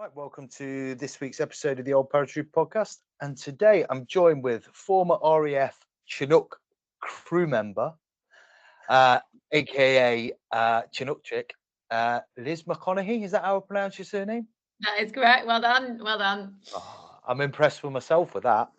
Right, welcome to this week's episode of the Old Paratrooper podcast. And today I'm joined with former RAF Chinook crew member, aka Chinook chick, Liz McConaghy. Is that how I pronounce your surname? That is correct. Well done. Well done. Oh, I'm impressed with myself with that.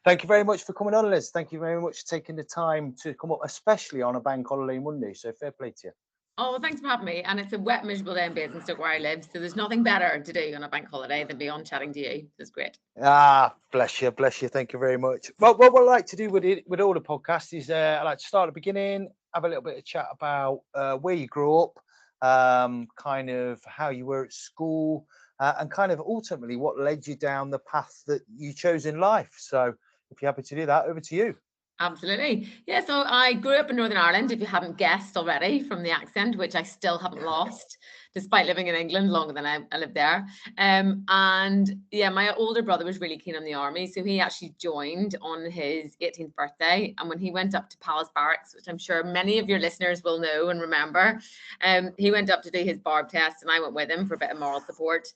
Thank you very much for coming on, Liz. Thank you very much for taking the time to come up, especially on a bank holiday Monday. So fair play to you. Oh, well, thanks for having me. And it's a wet, miserable day in Basingstoke where I live. So there's nothing better to do on a bank holiday than be on chatting to you. It's great. Ah, bless you, bless you. Thank you very much. Well, what I like to do with all the podcasts is I like to start at the beginning, have a little bit of chat about where you grew up, kind of how you were at school, and kind of ultimately what led you down the path that you chose in life. So if you're happy to do that, over to you. Absolutely. Yeah, so I grew up in Northern Ireland, if you haven't guessed already from the accent, which I still haven't lost, despite living in England longer than I lived there. And yeah, my older brother was really keen on the army, so he actually joined on his 18th birthday. And when he went up to Palace Barracks, which I'm sure many of your listeners will know and remember, he went up to do his barb test, and I went with him for a bit of moral support.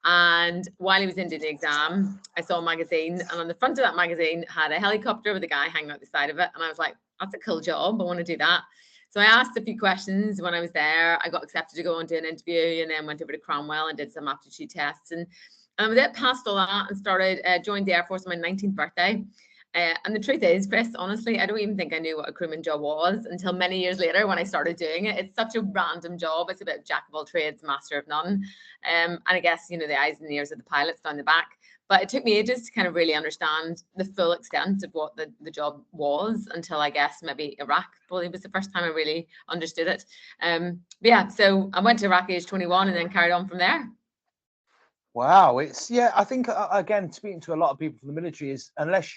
And while he was in doing the exam, I saw a magazine, and on the front of that magazine had a helicopter with a guy hanging out the side of it. And I was like, that's a cool job. I want to do that. So I asked a few questions when I was there. I got accepted to go on to an interview, and then went over to Cromwell and did some aptitude tests. And I was passed all that and started, joined the Air Force on my 19th birthday. And the truth is, Chris, honestly, I don't even think I knew what a crewman job was until many years later when I started doing it. It's such a random job. It's a bit of jack of all trades, master of none. And I guess, you know, the eyes and ears of the pilots down the back. But it took me ages to kind of really understand the full extent of what the job was until I guess maybe Iraq probably was the first time I really understood it. But yeah, so I went to Iraq age 21 and then carried on from there. Wow, I think again, speaking to a lot of people from the military is unless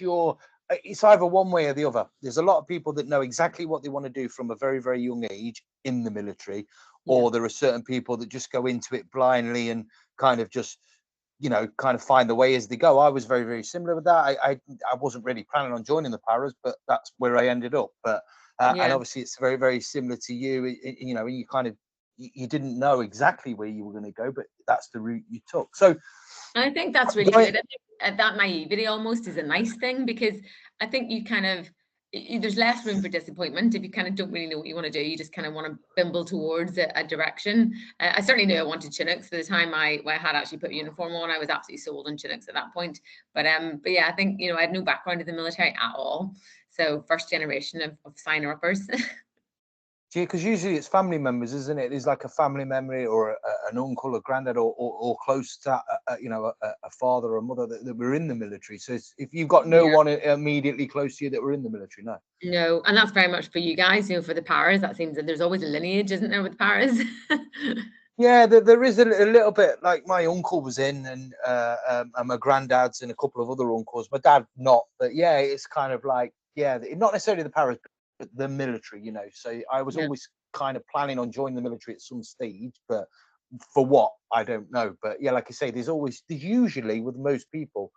it's either one way or the other. There's a lot of people that know exactly what they want to do from a very, very young age in the military, or there are certain people that just go into it blindly and kind of just, kind of find the way as they go. I was very, very similar with that. I wasn't really planning on joining the Paras, but that's where I ended up. But and obviously it's very, very similar to you. You kind of you didn't know exactly where you were going to go, but that's the route you took. So I think that's really good. I think that naivety almost is a nice thing, because I think you kind of, there's less room for disappointment if you kind of don't really know what you want to do. You just kind of want to bimble towards a direction. I certainly knew I wanted Chinooks. For the time I had actually put a uniform on, I was absolutely sold on Chinooks at that point. But yeah, I think, I had no background in the military at all. So first generation of signer-uppers. Yeah, because usually it's family members, isn't it? There's like a family memory or an uncle or granddad or close to, a father or mother that were in the military. So if you've got no one immediately close to you that were in the military, no. No, and that's very much for you guys, for the Paras. That seems that there's always a lineage, isn't there, with Paras? Yeah, there is a little bit. Like my uncle was in, and my granddad's and a couple of other uncles. My dad not, but yeah, it's kind of like not necessarily the Paras, but the military, So I was always kind of planning on joining the military at some stage, but for what, I don't know. But yeah, like I say, there's usually with most people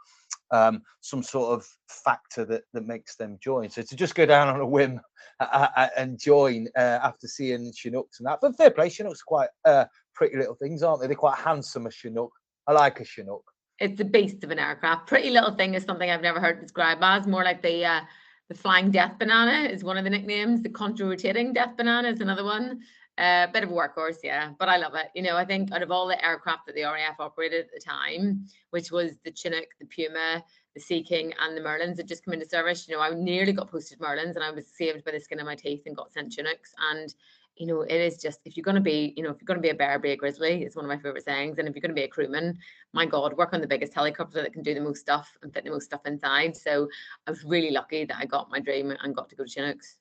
some sort of factor that makes them join. So to just go down on a whim and join after seeing Chinooks and that, but fair play, Chinooks are quite pretty little things, aren't they? They're quite handsome, a Chinook. I like a Chinook. It's the beast of an aircraft. Pretty little thing is something I've never heard described as. More like the flying death banana is one of the nicknames. The contra-rotating death banana is another one. Bit of a workhorse, yeah, but I love it. I think out of all the aircraft that the RAF operated at the time, which was the Chinook, the Puma, the Sea King, and the Merlins that just come into service, I nearly got posted Merlins, and I was saved by the skin of my teeth and got sent Chinooks. And it is just, if you're going to be, a bear, be a grizzly. It's one of my favorite sayings. And if you're going to be a crewman, my God, work on the biggest helicopter that can do the most stuff and fit the most stuff inside. So I was really lucky that I got my dream and got to go to Chinooks.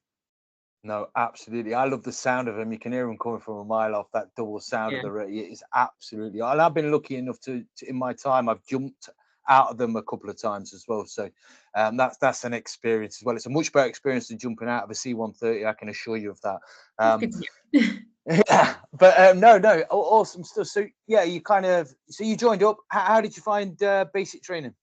No, absolutely. I love the sound of them. You can hear them coming from a mile off. That double sound of the radio is absolutely. And I've been lucky enough to in my time, I've jumped out of them a couple of times as well. So that's an experience as well. It's a much better experience than jumping out of a C-130. I can assure you of that. Yeah, but no, awesome stuff. So yeah, you joined up. How did you find basic training?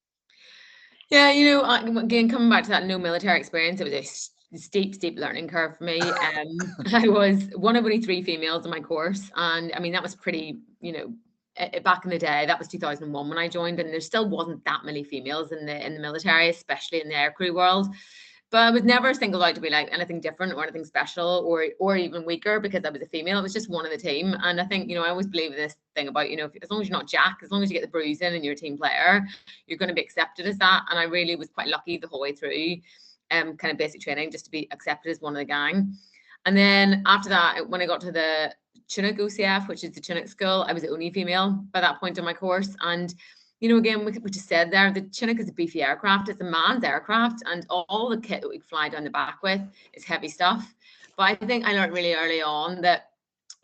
Yeah, again, coming back to that no military experience, it was a steep learning curve for me. I was one of only 3 females in my course, and I mean that was pretty back in the day, that was 2001 when I joined, and there still wasn't that many females in the military, especially in the aircrew world. But I was never singled out to be like anything different or anything special or even weaker because I was a female. It was just one of the team. And I think, I always believe in this thing about, as long as you're not Jack, as long as you get the bruise in and you're a team player, you're going to be accepted as that. And I really was quite lucky the whole way through kind of basic training just to be accepted as one of the gang. And then after that, when I got to the Chinook OCF, which is the Chinook school, I was the only female by that point in my course. And again, we just said there, the Chinook is a beefy aircraft. It's a manned aircraft, and all the kit that we fly down the back with is heavy stuff. But I think I learned really early on that,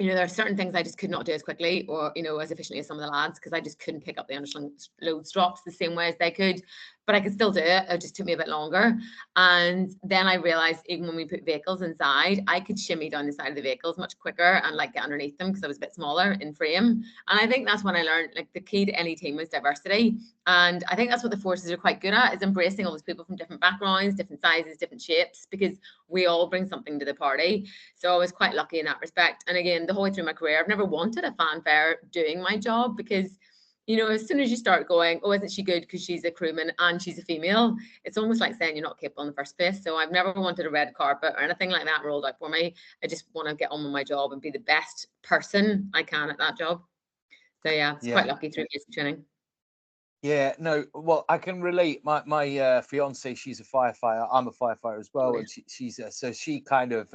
there are certain things I just could not do as quickly or, as efficiently as some of the lads, because I just couldn't pick up the underslung load drops the same way as they could. But I could still do it. It just took me a bit longer. And then I realized even when we put vehicles inside, I could shimmy down the side of the vehicles much quicker and like get underneath them because I was a bit smaller in frame. And I think that's when I learned like the key to any team is diversity. And I think that's what the forces are quite good at, is embracing all those people from different backgrounds, different sizes, different shapes, because we all bring something to the party. So I was quite lucky in that respect. And again, the whole way through my career, I've never wanted a fanfare doing my job because as soon as you start going, oh, isn't she good because she's a crewman and she's a female? It's almost like saying you're not capable in the first place. So I've never wanted a red carpet or anything like that rolled out for me. I just want to get on with my job and be the best person I can at that job. So yeah, it's quite lucky through basic training. Yeah, no, well, I can relate. My fiance, she's a firefighter. I'm a firefighter as well, and she's so she kind of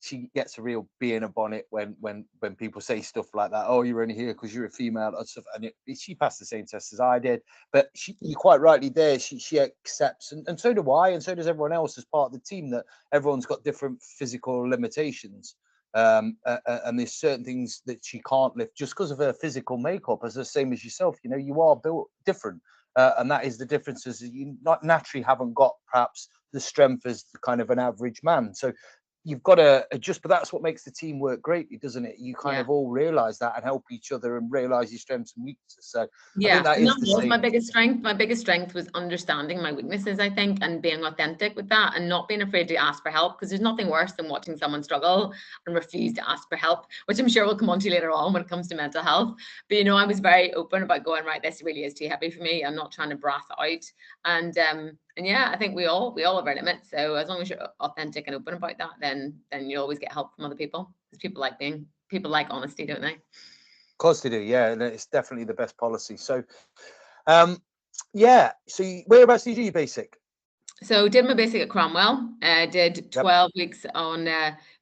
she gets a real bee in a bonnet when people say stuff like that. Oh, you're only here because you're a female and stuff. And she passed the same test as I did, but you're quite rightly there. She accepts, and so do I, and so does everyone else as part of the team, that everyone's got different physical limitations. And there's certain things that she can't lift just because of her physical makeup, as the same as yourself. You are built different, and that is the difference. Is you not naturally haven't got perhaps the strength as kind of an average man, so you've got to adjust. But that's what makes the team work greatly, doesn't it? You kind of all realize that and help each other and realize your strengths and weaknesses. So yeah, I think that was my biggest strength. My biggest strength was understanding my weaknesses, I think, and being authentic with that and not being afraid to ask for help, because there's nothing worse than watching someone struggle and refuse to ask for help, which I'm sure we'll come on to later on when it comes to mental health. But I was very open about going, right, this really is too heavy for me. I'm not trying to brass it out. And yeah, I think we all have our limits. So as long as you're authentic and open about that, then you always get help from other people, because people like honesty, don't they? Of course they do, yeah, and it's definitely the best policy. So, yeah. So, whereabouts did you do your basic? So, did my basic at Cromwell. Did 12 weeks on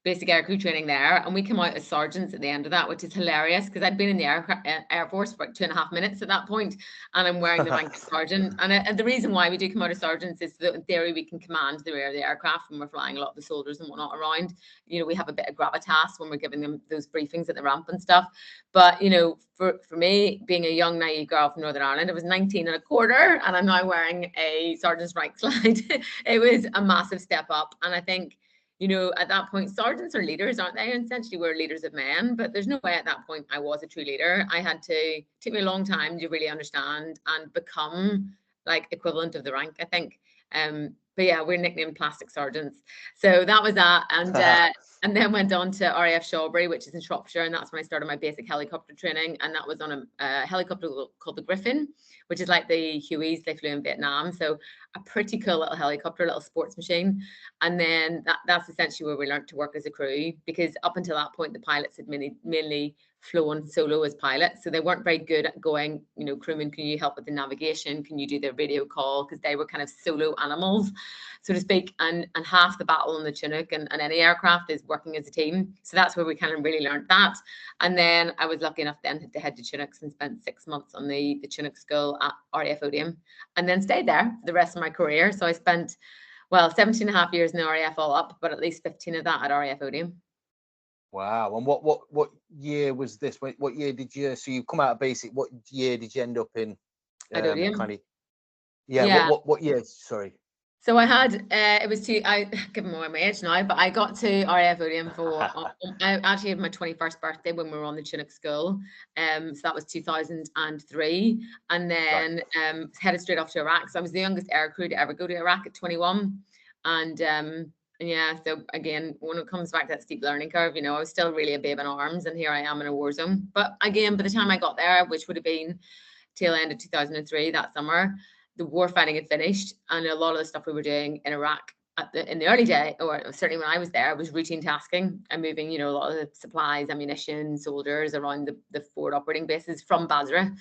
basic aircrew training there, and we came out as sergeants at the end of that, which is hilarious because I'd been in the Air Force for about 2.5 minutes at that point, and I'm wearing the rank of sergeant. And the reason why we do come out as sergeants is that in theory we can command the rear of the aircraft when we're flying a lot of the soldiers and whatnot around. We have a bit of gravitas when we're giving them those briefings at the ramp and stuff. But for me, being a young naive girl from Northern Ireland, I was 19 and a quarter, and I'm now wearing a sergeant's rank slide. It was a massive step up, and I think, at that point, sergeants are leaders, aren't they? And essentially, we're leaders of men, but there's no way at that point I was a true leader. I had to take me a long time to really understand and become like equivalent of the rank, I think. But yeah, we're nicknamed plastic sergeants. So that was that. And then went on to RAF Shawbury, which is in Shropshire. And that's when I started my basic helicopter training. And that was on a helicopter called the Griffin, which is like the Hueys they flew in Vietnam. So a pretty cool little helicopter, little sports machine. And then that's essentially where we learned to work as a crew, because up until that point, the pilots had mainly flown solo as pilots. So they weren't very good at going, crewman, can you help with the navigation? Can you do the radio call? Because they were kind of solo animals, so to speak. And half the battle on the Chinook and any aircraft is working as a team. So that's where we kind of really learned that. And then I was lucky enough then to head to Chinooks and spent 6 months on the Chinook school at RAF Odium, and then stayed there for the rest of my career. So I spent, 17 and a half years in the RAF all up, but at least 15 of that at RAF Odium. Wow. And what year was this? What year did you? So you come out of basic. What year did you end up in? Yeah. What year? Sorry. So I had it was I give them away my age now, but I got to RAF Odium for I actually had my 21st birthday when we were on the Chinook school. So that was 2003, and then headed straight off to Iraq. So I was the youngest air crew to ever go to Iraq at 21, and Yeah, so again, when it comes back to that steep learning curve, you know, I was still really a babe in arms, and here I am in a war zone. But again, by the time I got there, which would have been tail end of 2003, that summer, the war fighting had finished, and a lot of the stuff we were doing in Iraq in the early day, or certainly when I was there, was routine tasking and moving, you know, a lot of the supplies, ammunition, soldiers around the forward operating bases from Basra.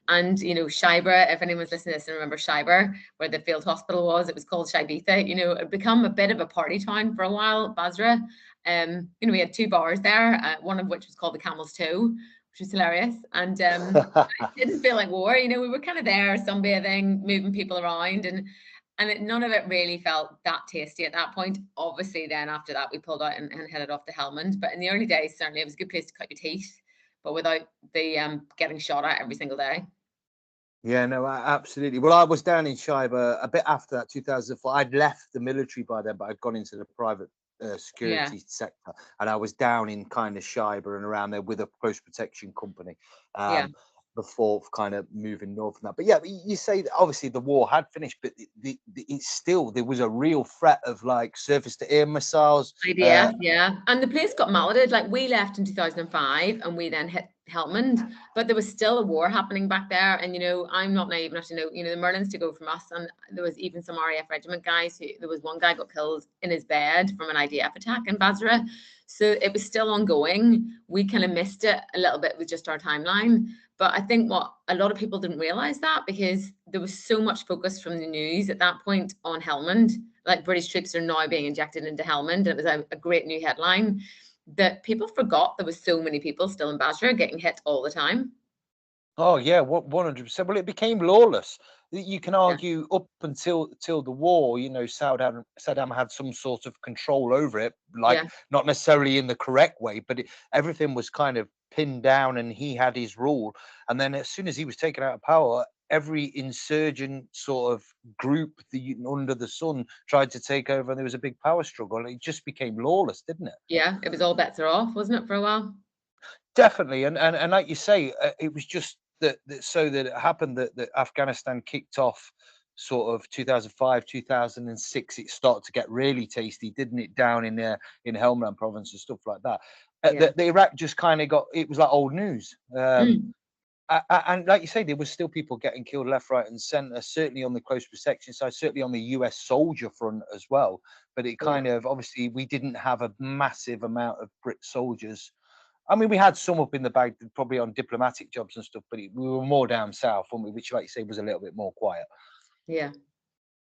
And, you know, Shaiba, if anyone's listening to this and remember Shaiba, where the field hospital was, it was called Shaibitha. You know, it had become a bit of a party town for a while, Basra. You know, we had 2 bars there, one of which was called the Camel's Toe, which was hilarious. And it didn't feel like war. You know, we were kind of there, sunbathing, moving people around, and none of it really felt that tasty at that point. Obviously, then after that, we pulled out and headed off to Helmand. But in the early days, certainly it was a good place to cut your teeth, but without the getting shot at every single day. Yeah, no, absolutely. Well, I was down in Shaiba a bit after that, 2004. I'd left the military by then, but I'd gone into the private security sector, and I was down in kind of Shaiba and around there with a close protection company. Yeah. Before kind of moving north from that. But yeah, you say that obviously the war had finished, but it's still, there was a real threat of like surface to air missiles. IDF, yeah. And the place got malleted. Like, we left in 2005 and we then hit Helmand, but there was still a war happening back there. And, you know, I'm not naive enough to know, you know, the Merlins to go from us. And there was even some RAF regiment guys there was one guy got killed in his bed from an IDF attack in Basra. So it was still ongoing. We kind of missed it a little bit with just our timeline. But I think what a lot of people didn't realize that, because there was so much focus from the news at that point on Helmand, like British troops are now being injected into Helmand. It was a great new headline, that people forgot there was so many people still in Basra getting hit all the time. Oh yeah, 100%. Well, it became lawless. You can Yeah. argue up until the war, you know, Saddam had some sort of control over it, like Yeah. not necessarily in the correct way, but everything was kind of pinned down, and he had his rule. And then as soon as he was taken out of power, every insurgent sort of group under the sun tried to take over, and there was a big power struggle. And it just became lawless, didn't it? Yeah. It was all bets are off, wasn't it, for a while? Definitely, and like you say, it was just that so that it happened that Afghanistan kicked off sort of 2005, 2006. It started to get really tasty, didn't it? Down in there in Helmand province and stuff like that. Yeah. The Iraq just kind of got, it was like old news. Mm. And like you say, there was still people getting killed left, right, and centre. Certainly on the close protection side, certainly on the US soldier front as well. But it Yeah. kind of, obviously we didn't have a massive amount of Brit soldiers. I mean, we had some up in the bag, probably on diplomatic jobs and stuff, but we were more down south, weren't we? Which, like you say, was a little bit more quiet. Yeah.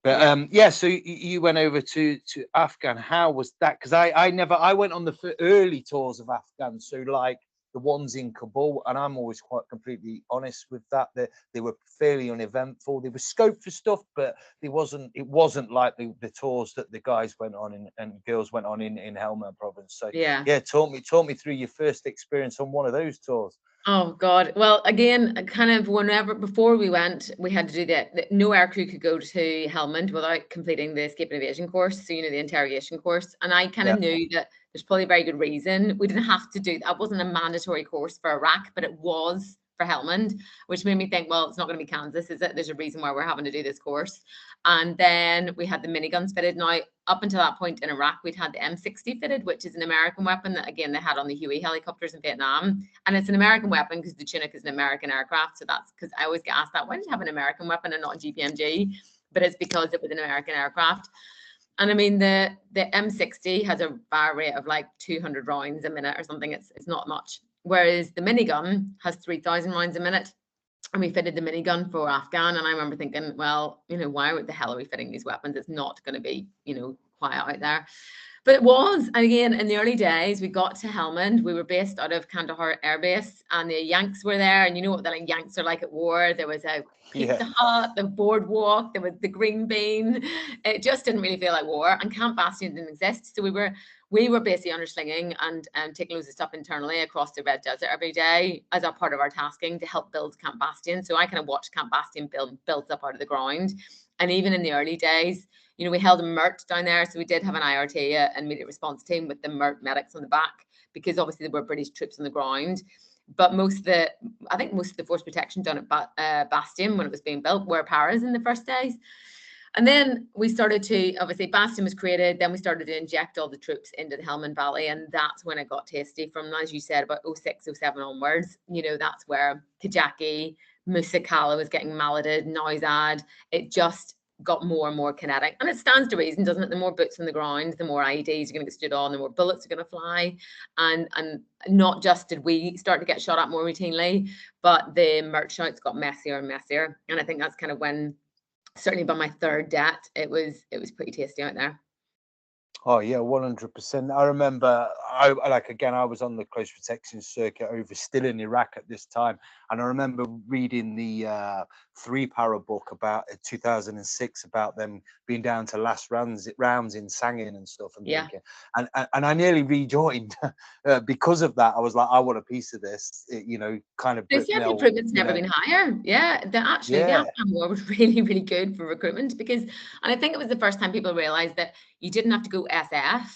But Yeah. yeah, so you went over to Afghan. How was that? Because I went on the early tours of Afghan, so like the ones in Kabul, and I'm always quite completely honest with that. They were fairly uneventful. There was scope for stuff, but it wasn't like the tours that the guys went on and girls went on in Helmand province. So Yeah. yeah, talk me through your first experience on one of those tours. Oh God. Well, again, kind of whenever before we went, we had to do no aircrew could go to Helmand without completing the escape and evasion course. So, you know, the interrogation course. And I kind of Yeah. knew that there's probably a very good reason we didn't have to do that. It wasn't a mandatory course for Iraq, but it was for Helmand, which made me think, well, it's not going to be Kansas, is it? There's a reason why we're having to do this course. And then we had the miniguns fitted. Now, up until that point in Iraq, we'd had the M60 fitted, which is an American weapon that, again, they had on the Huey helicopters in Vietnam. And it's an American weapon because the Chinook is an American aircraft. So that's because I always get asked that, why did you have an American weapon and not a GPMG? But it's because it was an American aircraft. And I mean, the M60 has a fire rate of like 200 rounds a minute or something. It's not much. Whereas the minigun has 3,000 rounds a minute. And we fitted the minigun for Afghan. And I remember thinking, well, you know, why the hell are we fitting these weapons? It's not going to be, you know, quiet out there. But it was. And again, in the early days, we got to Helmand. We were based out of Kandahar Air Base, and the Yanks were there. And you know what the Yanks are like at war. There was a Pizza Hut, the boardwalk, there was the green bean. It just didn't really feel like war. And Camp Bastion didn't exist. So we were basically underslinging and taking loads of stuff internally across the Red Desert every day as a part of our tasking to help build Camp Bastion. So I kind of watched Camp Bastion built up out of the ground. And even in the early days, you know, we held a MERT down there. So we did have an IRT, an immediate response team with the MERT medics on the back, because obviously there were British troops on the ground. But I think most of the force protection done at Bastion when it was being built were paras in the first days. And then we started to, obviously Bastion was created, then we started to inject all the troops into the Helmand Valley, and that's when it got tasty. From, as you said, about 06, 07 onwards, you know, that's where Kajaki, Musa Kala was getting malleted, Noizad, it just got more and more kinetic. And it stands to reason, doesn't it? The more boots on the ground, the more IEDs are going to get stood on, the more bullets are going to fly. And not just did we start to get shot at more routinely, but the merch shouts got messier and messier. And I think that's kind of when, certainly by my third det, it was pretty tasty out there. Oh yeah, 100%. I remember, I was on the close protection circuit over still in Iraq at this time, and I remember reading the 3-para book about 2006 about them being down to last rounds in Sangin and stuff, and thinking, and I nearly rejoined because of that. I was like, I want a piece of this, you know, kind of. They said recruitment's never been higher. Yeah, the Afghan war was really, really good for recruitment because, and I think it was the first time people realized that you didn't have to go SF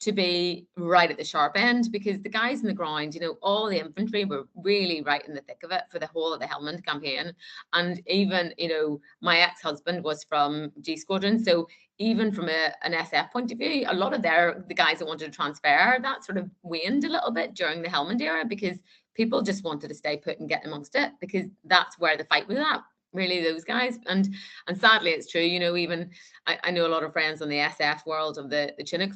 to be right at the sharp end, because the guys in the ground, you know, all the infantry were really right in the thick of it for the whole of the Helmand campaign. And even, you know, my ex-husband was from G Squadron, so even from an SF point of view, a lot of the guys that wanted to transfer, that sort of waned a little bit during the Helmand era, because people just wanted to stay put and get amongst it, because that's where the fight was at, really, those guys. And sadly, it's true, you know, even I know a lot of friends on the SF world of the Chinook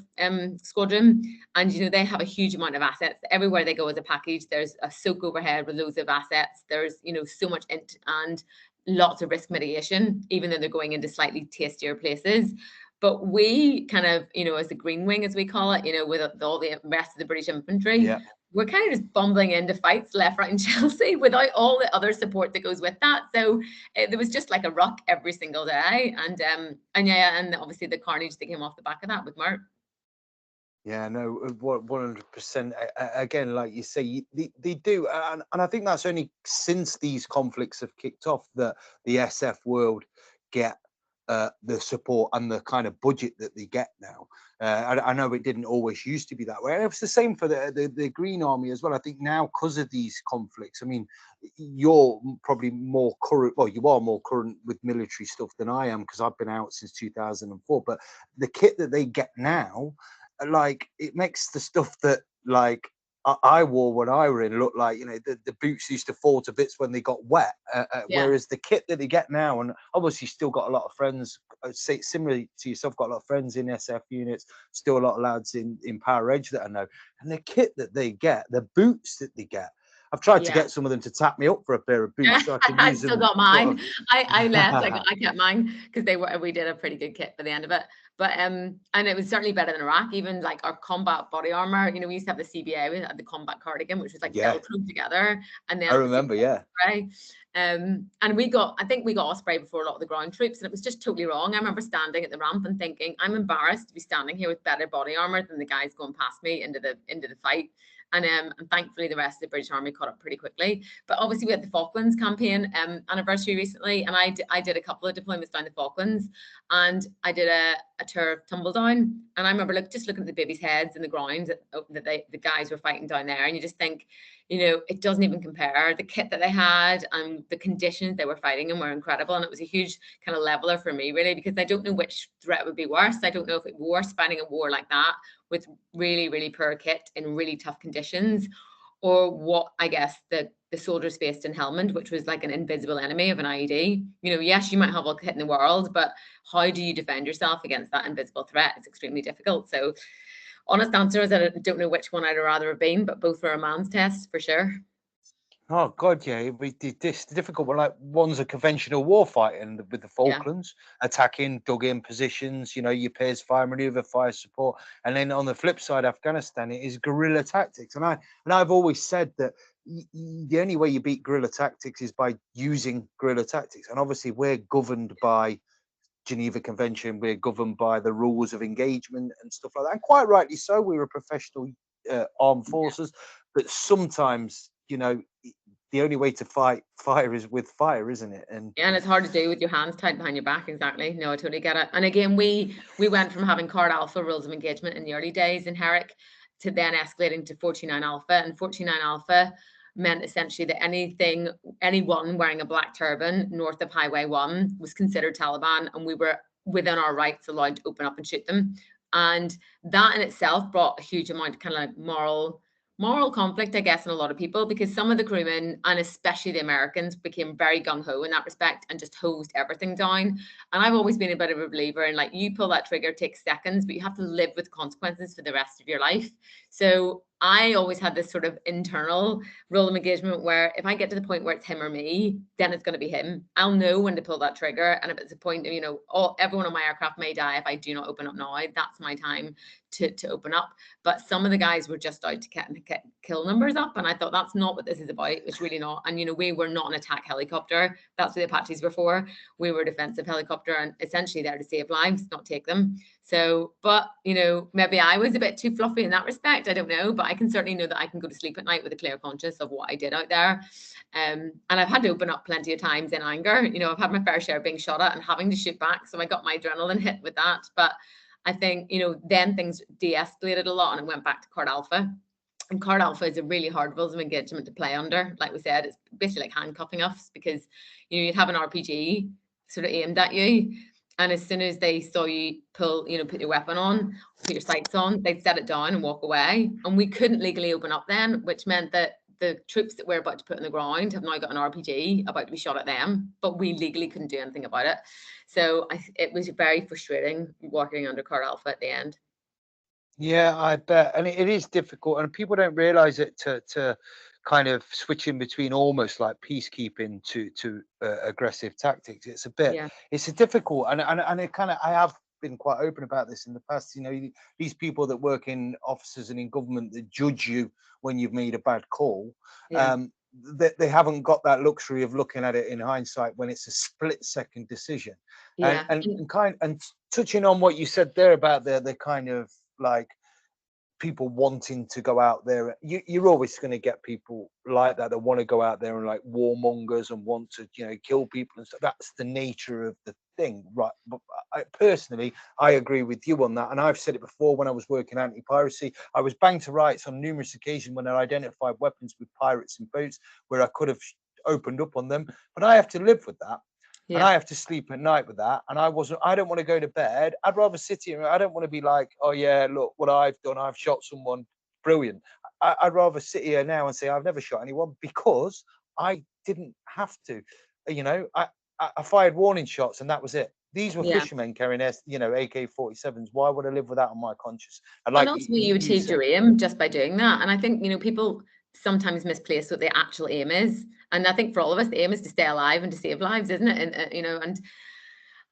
squadron, and, you know, they have a huge amount of assets. Everywhere they go as a package, there's a soak overhead with loads of assets. There's, you know, so much and lots of risk mitigation, even though they're going into slightly tastier places. But we kind of, you know, as the green wing, as we call it, you know, with all the rest of the British infantry, we're kind of just bumbling into fights left, right, and Chelsea without all the other support that goes with that. So there was just like a ruck every single day, and obviously the carnage that came off the back of that with Mert. Yeah, no, 100%. Again, like you say, they do, and I think that's only since these conflicts have kicked off that the SF world get the support and the kind of budget that they get now. I know it didn't always used to be that way, and it's the same for the Green Army as well. I think now, because of these conflicts, I mean, you're probably more current. Well, you are more current with military stuff than I am, because I've been out since 2004. But the kit that they get now, like, it makes the stuff that, like, I wore when I were in look like, you know, the boots used to fall to bits when they got wet. Whereas the kit that they get now, and obviously still got a lot of friends, say similarly to yourself, got a lot of friends in SF units, still a lot of lads in Power Edge that I know, and the kit that they get, the boots that they get, I've tried to get some of them to tap me up for a pair of boots so I can use them. I still got mine. I left. I kept mine because we did a pretty good kit by the end of it. But and it was certainly better than Iraq. Even like our combat body armor, you know, we used to have the CBA, we had the combat cardigan, which was like Velcro together, and then I remember, spray. And I think we got Osprey before a lot of the ground troops, and it was just totally wrong. I remember standing at the ramp and thinking, I'm embarrassed to be standing here with better body armor than the guys going past me into the fight. And thankfully the rest of the British Army caught up pretty quickly. But obviously we had the Falklands campaign anniversary recently, and I did a couple of deployments down the Falklands, and I did a tour of Tumbledown, and I remember just looking at the babies' heads in the ground that the guys were fighting down there, and you just think, you know, it doesn't even compare. The kit that they had and the conditions they were fighting in were incredible, and it was a huge kind of leveler for me, really, because I don't know which threat would be worse. I don't know if it was worse fighting a war like that with really, really poor kit in really tough conditions, or what I guess the soldiers faced in Helmand, which was like an invisible enemy of an IED. You know, yes, you might have all the kit in the world, but how do you defend yourself against that invisible threat? It's extremely difficult. So honest answer is that I don't know which one I'd rather have been, but both were a man's test for sure. Oh God, yeah, this difficult one. Like, one's a conventional war fighting with the Falklands, attacking, dug in positions, you know, your pairs fire maneuver, fire support, and then on the flip side, Afghanistan, it is guerrilla tactics. And I've always said that the only way you beat guerrilla tactics is by using guerrilla tactics. And obviously, we're governed by Geneva Convention, we're governed by the rules of engagement and stuff like that. And quite rightly so. We're a professional armed forces, but sometimes, you know, the only way to fight fire is with fire, isn't it? And it's hard to do with your hands tied behind your back. Exactly. No, I totally get it. And again, we went from having Card Alpha rules of engagement in the early days in Herrick to then escalating to 49 Alpha, and 49 Alpha meant essentially that anyone wearing a black turban north of Highway 1 was considered Taliban, and we were within our rights allowed to open up and shoot them. And that in itself brought a huge amount of kind of like moral conflict, I guess, in a lot of people, because some of the crewmen, and especially the Americans, became very gung-ho in that respect and just hosed everything down. And I've always been a bit of a believer in, like, you pull that trigger, it takes seconds, but you have to live with consequences for the rest of your life. So I always had this sort of internal rule of engagement where if I get to the point where it's him or me, then it's going to be him. I'll know when to pull that trigger. And if it's a point of, you know, everyone on my aircraft may die if I do not open up now, that's my time to open up. But some of the guys were just out to get kill numbers up, and I thought that's not what this is about. It's really not. And you know, we were not an attack helicopter. That's what the Apaches were for. We were a defensive helicopter and essentially there to save lives, not take them. So, but you know, maybe I was a bit too fluffy in that respect, I don't know, but I can certainly know that I can go to sleep at night with a clear conscience of what I did out there. And I've had to open up plenty of times in anger. You know, I've had my fair share of being shot at and having to shoot back, so I got my adrenaline hit with that. But I think, you know, then things de-escalated a lot and it went back to Card Alpha. And Card Alpha is a really hard rules of engagement to play under. Like we said, it's basically like handcuffing us, because, you know, you'd have an RPG sort of aimed at you. And as soon as they saw you pull, you know, put your weapon on, put your sights on, they'd set it down and walk away. And we couldn't legally open up then, which meant that the troops that we're about to put on the ground have now got an RPG about to be shot at them, but we legally couldn't do anything about it. So it was very frustrating working under Card Alpha at the end. Yeah, I bet. And it is difficult, and people don't realize it to kind of switch in between almost like peacekeeping to aggressive tactics. It's a bit, it's a difficult, and it kind of, I have been quite open about this in the past. You know, these people that work in offices and in government that judge you when you've made a bad call, they haven't got that luxury of looking at it in hindsight when it's a split-second decision. And touching on what you said there about the kind of like people wanting to go out there, you're always going to get people like that want to go out there and like warmongers and want to, you know, kill people and stuff. That's the nature of the thing, right? But personally, I agree with you on that, and I've said it before. When I was working anti-piracy, I was banged to rights on numerous occasions when I identified weapons with pirates in boats where I could have opened up on them, but I have to live with that. And I have to sleep at night with that. And I don't want to go to bed. I'd rather sit here. I don't want to be like, oh yeah, look what I've done. I've shot someone. Brilliant. I'd rather sit here now and say I've never shot anyone because I didn't have to. You know, I fired warning shots and that was it. These were fishermen carrying, you know, AK-47s. Why would I live with that on my conscience? And also you achieved your aim just by doing that. And I think, you know, people sometimes misplace what the actual aim is. And I think for all of us, the aim is to stay alive and to save lives, isn't it? And, you know, and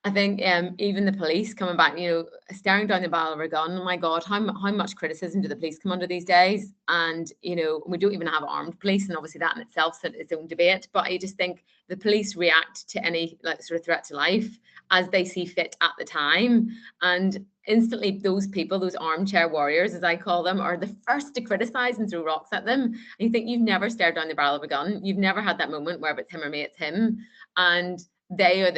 I think even the police coming back, you know, staring down the barrel of a gun, oh my God, how much criticism do the police come under these days? And, you know, we don't even have armed police. And obviously that in itself is its own debate. But I just think the police react to any like sort of threat to life as they see fit at the time. And instantly those people, those armchair warriors, as I call them, are the first to criticize and throw rocks at them. And you think you've never stared down the barrel of a gun. You've never had that moment where if it's him or me, it's him. And they are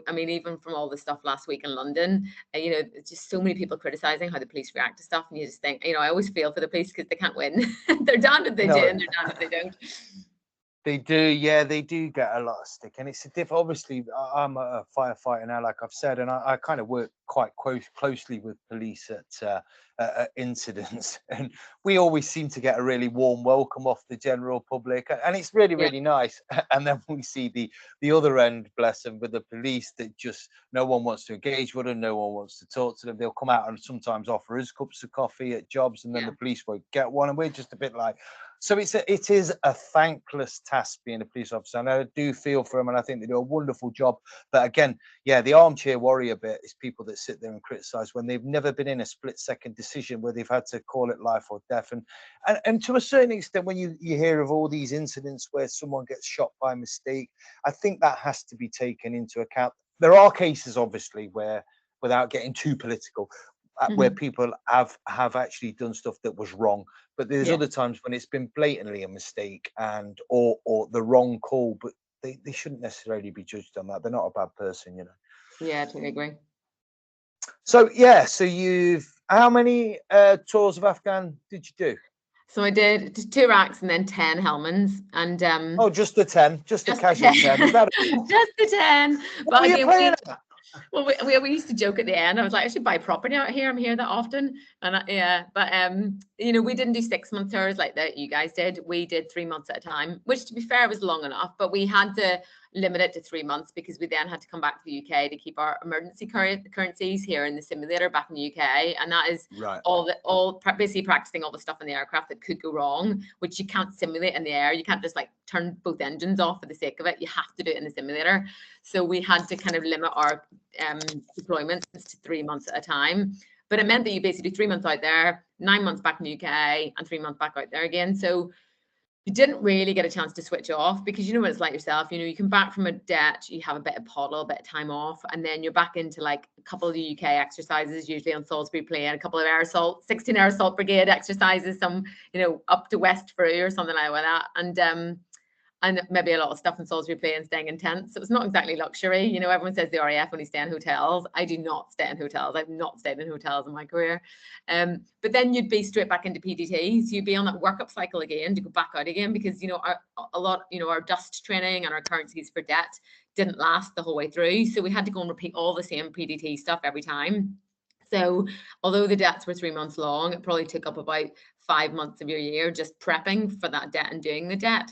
I mean, even from all the stuff last week in London, you know, just so many people criticizing how the police react to stuff. And you just think, you know, I always feel for the police because they can't win. They're damned if they do and they're damned if they don't. They do, yeah, they do get a lot of stick, and it's a obviously, I'm a firefighter now, like I've said, and I kind of work quite closely with police at incidents, and we always seem to get a really warm welcome off the general public, and it's really, really nice. And then we see the other end, bless them, with the police that just no one wants to engage with them, no one wants to talk to them. They'll come out and sometimes offer us cups of coffee at jobs, and then the police won't get one, and we're just a bit like. So it is a thankless task being a police officer, and I do feel for them, and I think they do a wonderful job. But again, the armchair warrior bit is people that sit there and criticize when they've never been in a split-second decision where they've had to call it life or death. And to a certain extent, when you hear of all these incidents where someone gets shot by mistake, I think that has to be taken into account. There are cases, obviously, where, without getting too political, where people have actually done stuff that was wrong, but there's other times when it's been blatantly a mistake and or the wrong call, but they shouldn't necessarily be judged on that. They're not a bad person, you know. Yeah, I totally agree. So so how many tours of Afghan did you do? So I did just 2 racks and then 10 Helmands, and just the 10, just the casual 10. Just the 10. But again, Well, we used to joke at the end. I was like, I should buy property out here. I'm here that often, and yeah. But you know, we didn't do 6-month tours like that you guys did. We did 3 months at a time, which, to be fair, was long enough. But we had to limit it to 3 months because we then had to come back to the UK to keep our emergency currencies here in the simulator back in the UK, and that is Right. basically practicing all the stuff in the aircraft that could go wrong, which you can't simulate in the air. You can't just like turn both engines off for the sake of it. You have to do it in the simulator. So we had to kind of limit our deployments to 3 months at a time. But it meant that you basically do 3 months out there, 9 months back in the UK, and 3 months back out there again. So you didn't really get a chance to switch off, because you know what it's like yourself. You know, you come back from a det, you have a bit of poddle, a bit of time off, and then you're back into like a couple of the UK exercises, usually on Salisbury Plain, a couple of air assault, 16 air assault brigade exercises, some, you know, up to West Frew or something like that, and maybe a lot of stuff in Salisbury Plain, staying in tents. So it's not exactly luxury. You know, everyone says the RAF only stay in hotels. I do not stay in hotels. I've not stayed in hotels in my career. But then you'd be straight back into PDT. So you'd be on that workup cycle again to go back out again, because, you know, our dust training and our currencies for det didn't last the whole way through. So we had to go and repeat all the same PDT stuff every time. So although the dets were 3 months long, it probably took up about 5 months of your year just prepping for that det and doing the det.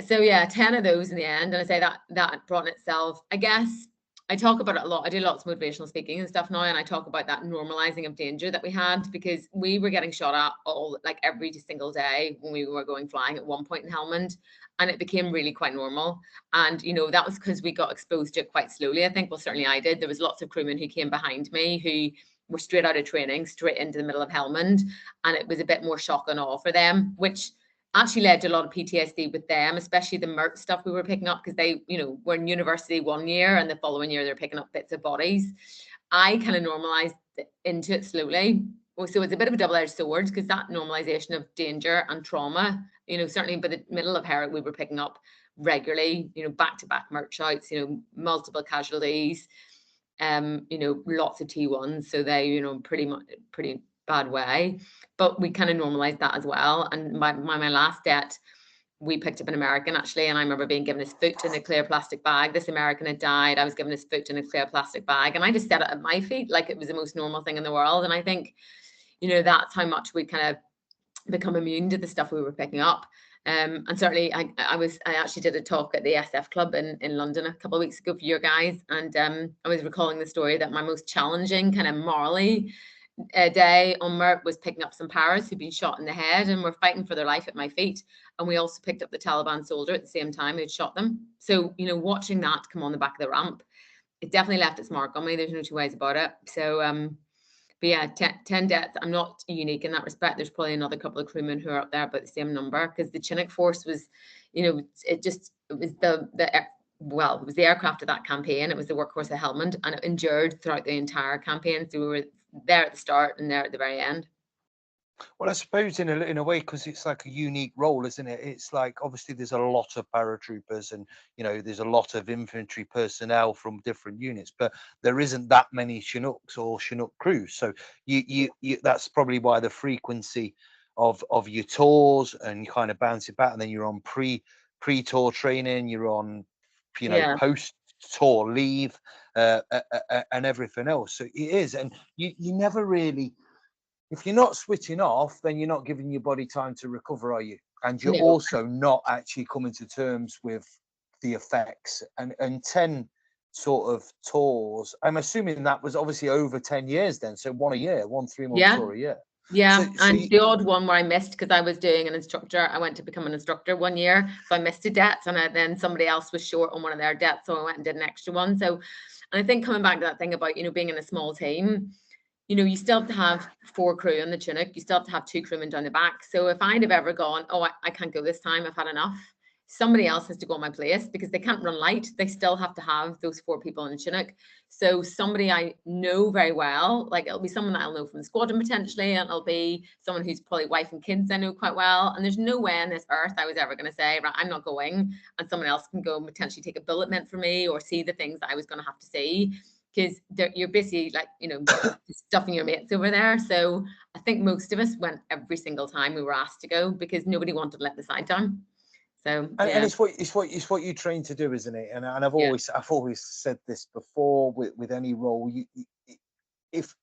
So yeah, 10 of those in the end. And I say that brought in itself, I guess, I talk about it a lot. I do lots of motivational speaking and stuff now, and I talk about that normalizing of danger that we had, because we were getting shot at every single day when we were going flying at one point in Helmand, and it became really quite normal. And, you know, that was because we got exposed to it quite slowly, I think. Well, certainly I did. There was lots of crewmen who came behind me who were straight out of training, straight into the middle of Helmand, and it was a bit more shock and awe for them, which actually led to a lot of PTSD with them, especially the MERT stuff we were picking up, because they, you know, were in university one year and the following year they're picking up bits of bodies. I kind of normalized into it slowly. So it's a bit of a double-edged sword, because that normalization of danger and trauma, you know, certainly by the middle of Herrick, we were picking up regularly, you know, back-to-back MERT shouts, you know, multiple casualties, you know, lots of T1s. So they, you know, pretty bad way, but we kind of normalized that as well. And my last det, we picked up an American actually, and I remember being given his foot in a clear plastic bag. This American had died. I was given his foot in a clear plastic bag, and I just set it at my feet like it was the most normal thing in the world. And I think, you know, that's how much we kind of become immune to the stuff we were picking up. And certainly I actually did a talk at the SF Club in London a couple of weeks ago for your guys, and I was recalling the story that my most challenging kind of morally day on MERT was picking up some paras who'd been shot in the head and were fighting for their life at my feet. And we also picked up the Taliban soldier at the same time who'd shot them. So, you know, watching that come on the back of the ramp, it definitely left its mark on me. There's no two ways about it. So, but yeah, 10 dets. I'm not unique in that respect. There's probably another couple of crewmen who are up there about the same number, because the Chinook force was, you know, it was the aircraft of that campaign. It was the workhorse of Helmand, and it endured throughout the entire campaign. So we were there at the start and there at the very end. Well, I suppose in a way, because it's like a unique role, isn't it? It's like, obviously there's a lot of paratroopers, and, you know, there's a lot of infantry personnel from different units, but there isn't that many Chinooks or Chinook crews. So you that's probably why the frequency of your tours, and you kind of bounce it back, and then you're on pre-tour training, you're on, you know, post-tour leave, and everything else. So it is, and you never really, if you're not switching off, then you're not giving your body time to recover, are you? And you're also not actually coming to terms with the effects. And 10 sort of tours, I'm assuming that was obviously over 10 years then. So one 3-month tour a year. Yeah, and the odd one where I missed, because I was doing an instructor. I went to become an instructor one year, so I missed a det, and then somebody else was short on one of their dets, so I went and did an extra one. So, and I think coming back to that thing about, you know, being in a small team, you know, you still have to have 4 crew on the Chinook. You still have to have 2 crewmen down the back. So if I'd have ever gone, oh, I can't go this time, I've had enough, somebody else has to go in my place, because they can't run light. They still have to have those 4 people in the Chinook. So somebody I know very well, like it'll be someone that I'll know from the squadron potentially, and it'll be someone who's probably wife and kids I know quite well. And there's no way on this earth I was ever going to say, right, I'm not going, and someone else can go and potentially take a bullet meant for me, or see the things that I was going to have to see. Because you're basically like, you know, stuffing your mates over there. So I think most of us went every single time we were asked to go, because nobody wanted to let the side down. So And, yeah, and it's what you train to do, isn't it? And I've yeah, always said this before with any role. If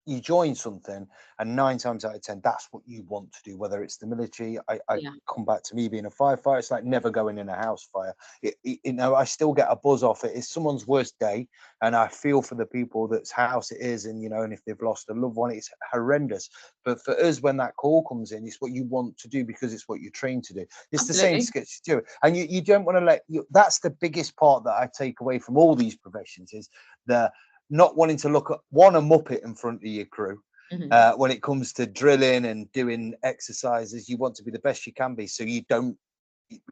you join something, and 9 times out of 10, that's what you want to do. Whether it's the military, I yeah, come back to me being a firefighter. It's like never going in a house fire. I still get a buzz off it. It's someone's worst day, and I feel for the people that's house it is, and and if they've lost a loved one, it's horrendous. But for us, when that call comes in, it's what you want to do because it's what you're trained to do. It's the same absolutely. sketch to do, and you don't want to let you. That's the biggest part that I take away from all these professions is the not wanting to look at a muppet in front of your crew. Mhm. When it comes to drilling and doing exercises, you want to be the best you can be, so you don't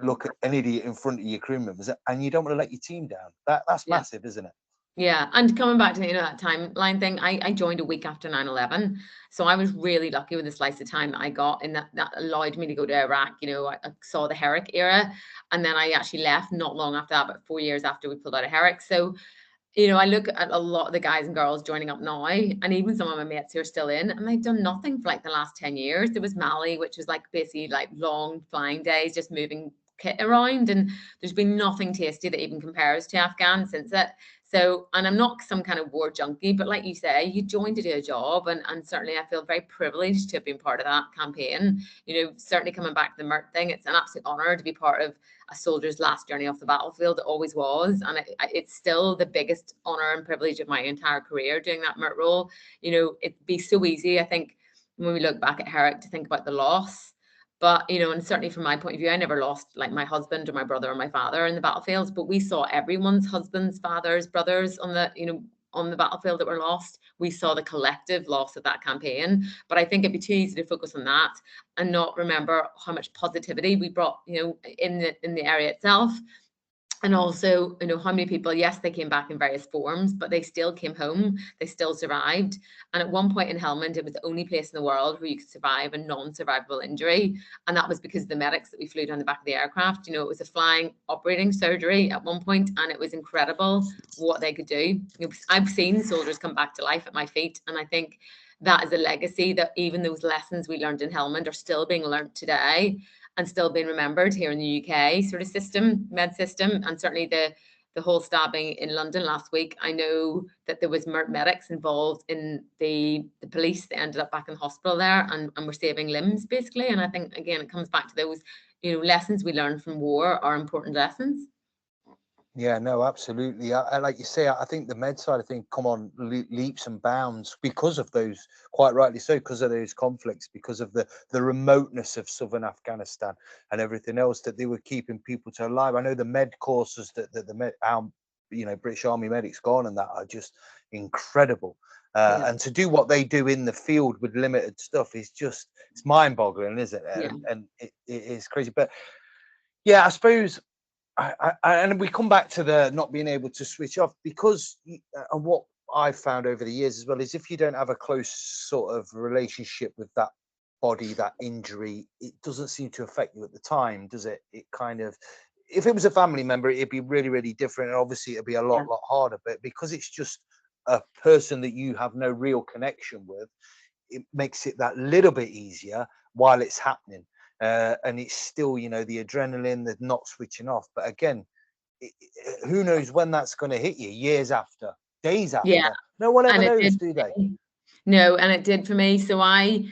look at an idiot in front of your crew members, and you don't want to let your team down. That's Yeah. massive, isn't it? Yeah, and coming back to that timeline thing, I joined a week after 9/11, so I was really lucky with the slice of time that I got, and that allowed me to go to Iraq. I saw the Herrick era, and then I actually left not long after that, about 4 years after we pulled out of Herrick. So I look at a lot of the guys and girls joining up now, and even some of my mates who are still in, and they've done nothing for like the last 10 years. There was Mali, which was like basically like long flying days, just moving kit around, and there's been nothing tasty that even compares to Afghan since it. So, and I'm not some kind of war junkie, but like you say, you joined to do a job, and certainly I feel very privileged to have been part of that campaign. Certainly coming back to the MERT thing, it's an absolute honor to be part of a soldier's last journey off the battlefield. It always was, and it's still the biggest honor and privilege of my entire career doing that MERT role. It'd be so easy, I think, when we look back at Herrick, to think about the loss. But and certainly from my point of view, I never lost like my husband or my brother or my father in the battlefields, but we saw everyone's husbands, fathers, brothers on the battlefield that were lost. We saw the collective loss of that campaign. But I think it'd be too easy to focus on that and not remember how much positivity we brought, in the area itself. And also, how many people, yes, they came back in various forms, but they still came home, they still survived. And at one point in Helmand, it was the only place in the world where you could survive a non-survivable injury. And that was because of the medics that we flew down the back of the aircraft. It was a flying operating surgery at one point, and it was incredible what they could do. I've seen soldiers come back to life at my feet, and I think that is a legacy that even those lessons we learned in Helmand are still being learned today and still being remembered here in the UK sort of med system. And certainly the whole stabbing in London last week, I know that there was medics involved in the police that ended up back in the hospital there and were saving limbs basically. And I think, again, it comes back to those, lessons we learn from war are important lessons. Yeah, no, absolutely. I like you say, I think the med side of things come on leaps and bounds because of those, quite rightly so, because of those conflicts, because of the remoteness of southern Afghanistan and everything else that they were keeping people to alive. I know the med courses that the med, our, British Army medics gone and that are just incredible. Yeah. And to do what they do in the field with limited stuff is just, it's mind-boggling, isn't it? Yeah. And it is crazy. But yeah, I suppose. And we come back to the not being able to switch off because and what I've found over the years as well is if you don't have a close sort of relationship with that body, that injury, it doesn't seem to affect you at the time, does it? It kind of, if it was a family member, it'd be really, really different. And obviously it'd be a lot harder, but because it's just a person that you have no real connection with, it makes it that little bit easier while it's happening. And it's still, the adrenaline, the not switching off. But again, who knows when that's going to hit you? Years after, days after. Yeah. No one ever And it knows, did. do they? No, and it did for me. So I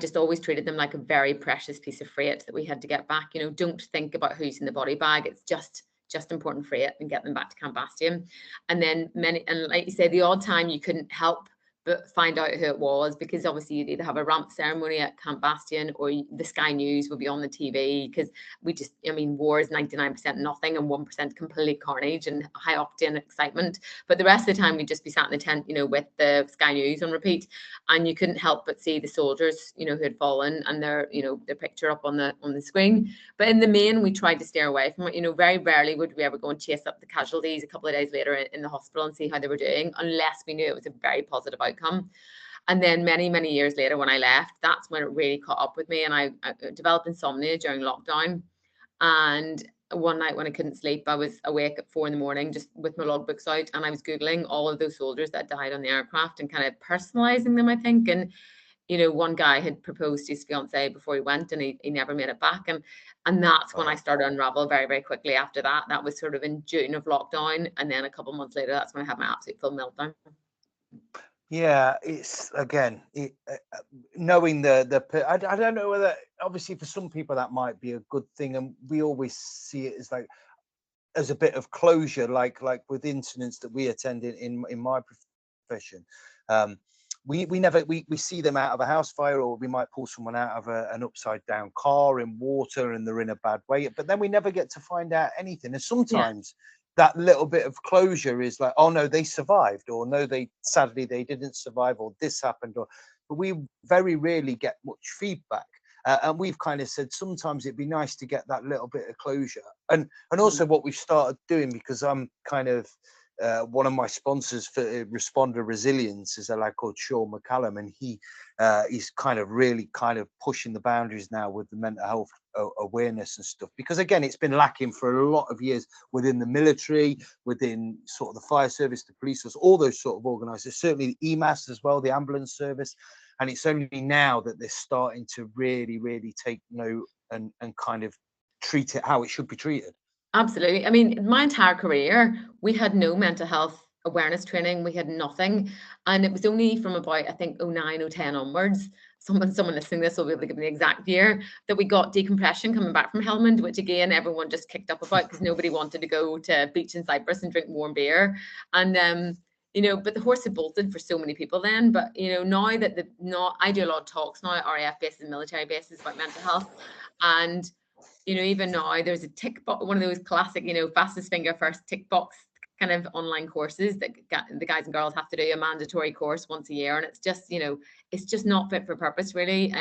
just always treated them like a very precious piece of freight that we had to get back. Don't think about who's in the body bag. It's just important freight and get them back to Camp Bastion. And then like you say, the odd time you couldn't help but find out who it was, because obviously you'd either have a ramp ceremony at Camp Bastion or the Sky News would be on the TV, because war is 99% nothing and 1% complete carnage and high octane excitement. But the rest of the time we'd just be sat in the tent, with the Sky News on repeat, and you couldn't help but see the soldiers, who had fallen and their picture up on the screen. But in the main, we tried to steer away from it. Very rarely would we ever go and chase up the casualties a couple of days later in the hospital and see how they were doing, unless we knew it was a very positive outcome. And then many, many years later, when I left, that's when it really caught up with me. And I developed insomnia during lockdown. And one night when I couldn't sleep, I was awake at 4 a.m, just with my logbooks out. And I was Googling all of those soldiers that died on the aircraft and kind of personalizing them, I think. And one guy had proposed to his fiance before he went, and he never made it back. And that's when I started to unravel very, very quickly after that. That was sort of in June of lockdown. And then a couple of months later, that's when I had my absolute full meltdown. Yeah, it's again, knowing I don't know whether, obviously for some people that might be a good thing, and we always see it as like as a bit of closure, like with incidents that we attend in my profession. We never see them out of a house fire, or we might pull someone out of an upside down car in water and they're in a bad way, but then we never get to find out anything. And sometimes that little bit of closure is like, oh no, they survived, or no, sadly they didn't survive, or this happened, but we very rarely get much feedback. And we've kind of said sometimes it'd be nice to get that little bit of closure. And also what we've started doing, because I'm kind of one of my sponsors for Responder Resilience is a lad called Sean McCallum, and he's kind of really kind of pushing the boundaries now with the mental health awareness and stuff, because again, it's been lacking for a lot of years within the military, within sort of the fire service, the police, all those sort of organisations, certainly the EMAS as well, the ambulance service. And it's only now that they're starting to really, really take note and kind of treat it how it should be treated. Absolutely. I mean, my entire career, we had no mental health awareness training. We had nothing. And it was only from about, I think, 09, 010 onwards. Someone listening to this will be able to give me the exact year that we got decompression coming back from Helmand, which again, everyone just kicked up about because nobody wanted to go to a beach in Cyprus and drink warm beer. And, but the horse had bolted for so many people then. But, now that I do a lot of talks now at RAF bases and military bases about mental health. And even now there's a tick box, one of those classic, fastest finger first tick box kind of online courses that the guys and girls have to do a mandatory course once a year. And it's just, it's just not fit for purpose really.